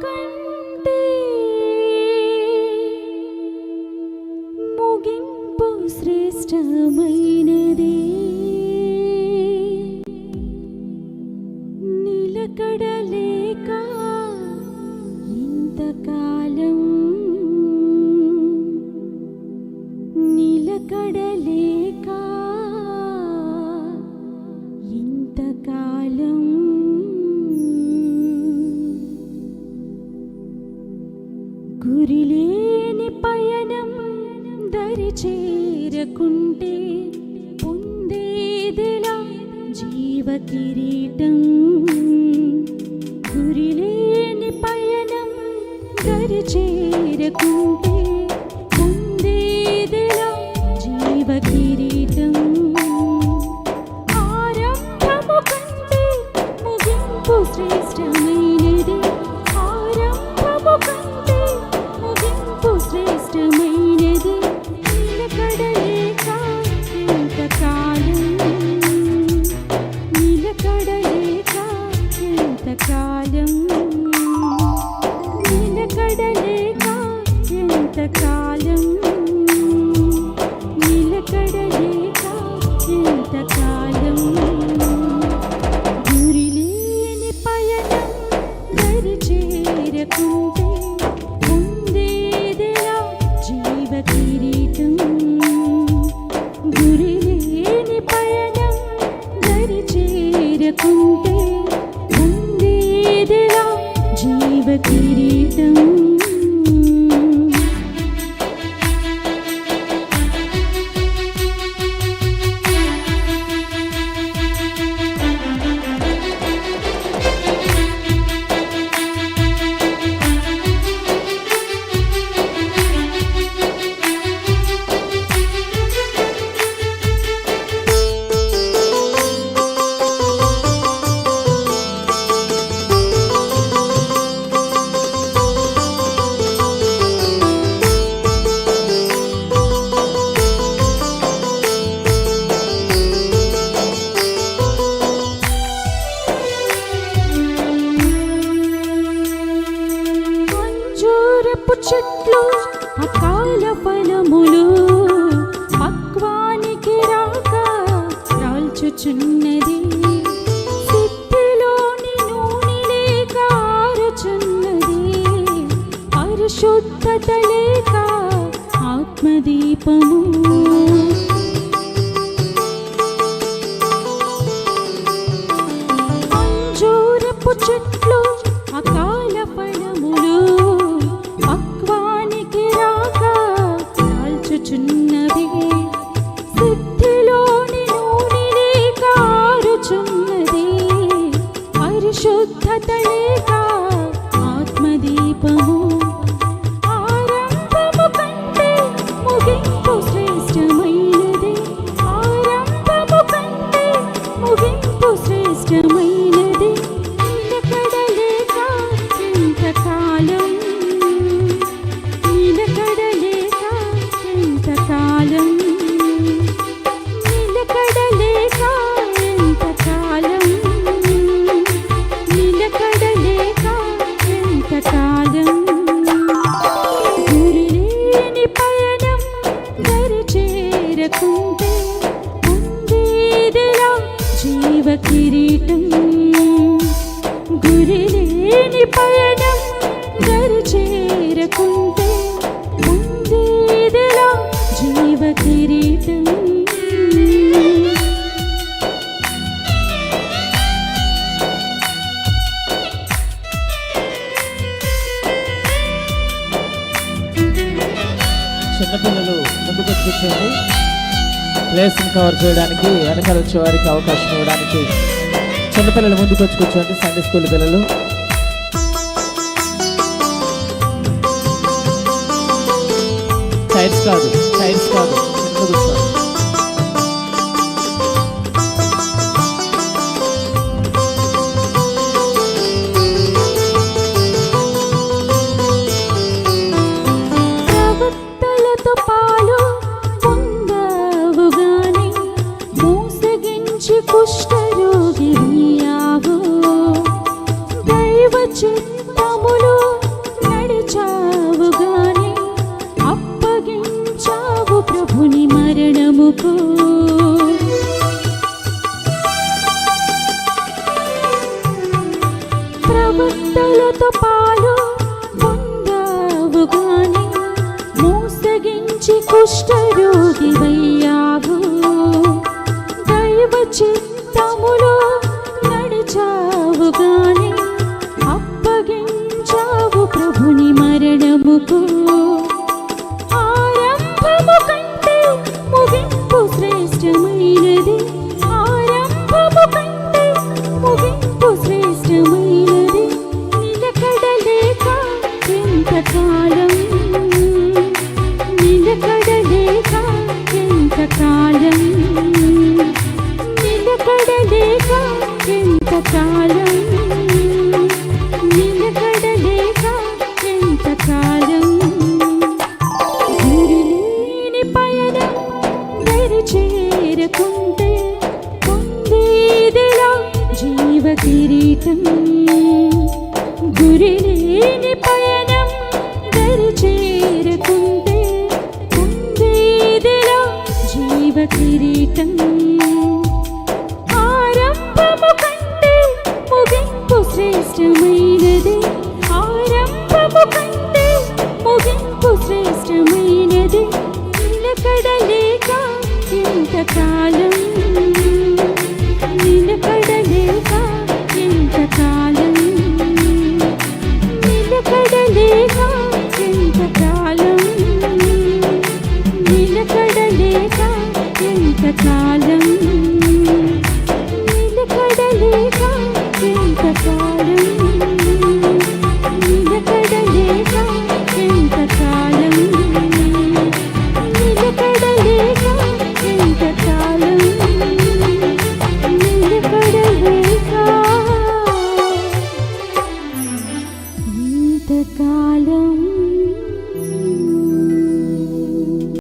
కంటే ముగింపు శ్రేష్టమైనది. నిలకడలేక ఇంతకాలం, నిలకడలేక ఇంతకాలం, గురిలేని పయనం దరి చేరకుంటే పొందేదిలా జీవ కిరీటం. గురిలేని పయనం దరి చేరకుంటే పొందేదిలా జీవ కిరీటం. ఆరంభము కంటే ముగింపు శ్రేష్టమైనది. ఆరంభము కంటే ముగింపు శ్రేష్టమైనది. నిలకడలేక ఎంతకాలం, నిలకడలేక ఎంతకాలం, నిలకడలేక ఎంతకాలం, నిలకడలేక ఎంతకాలం. గురిలేని పయనం దరి చేరకుంటే పొందేదిలా జీవ కిరీటం. గురిలేని పయనం దరి చేరకుంటే పొందేదిలా జీవ కిరీటం. అంజూరపు చెట్లు అకాల ఫలములు పక్వానికి రాక రాల్చుచున్నది. సిద్ధిలోని నూనె లేక ఆరుచున్నది. పరిశుద్ధత లేక ఆత్మదీపము. అంజూరపు చెట్లు అకాల ఫలములు పక్వానికి రాక కాల్చుచున్నవి. సిద్ధిలోని నూనె లేక ఆరుచున్నది. పరిశుద్ధత లేక ఆత్మదీపము. ఆరంభము కంటే ముగింపు శ్రేష్టమైనది. ఆరంభము కంటే ముగింపు శ్రేష్టమైనది. నిలకడలేక ఎంతకాలం, నిలకడలేక ఎంతకాలం, నిలకడలేక ఎంతకాలం, నిలకడలేక ఎంతకాలం. గురిలేని పయనం దరి చేరకుంటే పొందేదిలా జీవ కిరీటం. గురిలేని పయనం దరి చేరకుంటే పొందేదిలా జీవ కిరీటం. చిన్నపిల్లలు ముందుకు కూర్చోండి. ప్లేస్ని కవర్ చేయడానికి వెనకాల వచ్చే వారికి అవకాశం ఇవ్వడానికి చిన్నపిల్లలు ముందుకు వచ్చి కూర్చోండి. సండే స్కూల్ పిల్లలు సైడ్స్ కాదు, సైడ్స్ కాదు, ముందు కూర్చోండి. ప్రవక్తలతో పాలు పొందవుగాని మోసగించి కుష్ఠరోగియావు. దైవ చిత్తములు నేలతో పాలు పొందావు గాని మోసగించి కుష్ఠరోగివయ్యావు. దైవ చిత్తములో నడిచావు గాని అప్పగించావు ప్రభుని మరణముకు. ఆరంభము కంటే ముగింపు శ్రేష్టమైనది, ఆరంభము కంటే ముగింపు శ్రేష్టమైనది. నిలకడలేక ఎంతకాలం, నిలకడలేక ఎంతకాలం, నిలకడలేక ఎంతకాలం, నిలకడలేక ఎంతకాలం. గురిలేని పయనం దరి చేరకుంటే పొందేదిలా జీవ కిరీటం. గురిలేని పయనం దరి చేరకుంటే పొందేదిలా జీవ కిరీటం. ఆరంభము కంటే ముగింపు శ్రేష్టమైనది, ఆరంభము కంటే ముగింపు శ్రేష్టమైనది. నిలకడలేక ఎంతకాలం, నిలకడలేక ఎంతకాలం, నిలకడలేక ఎంతకాలం, నిలకడలేక ఎంతకాలం.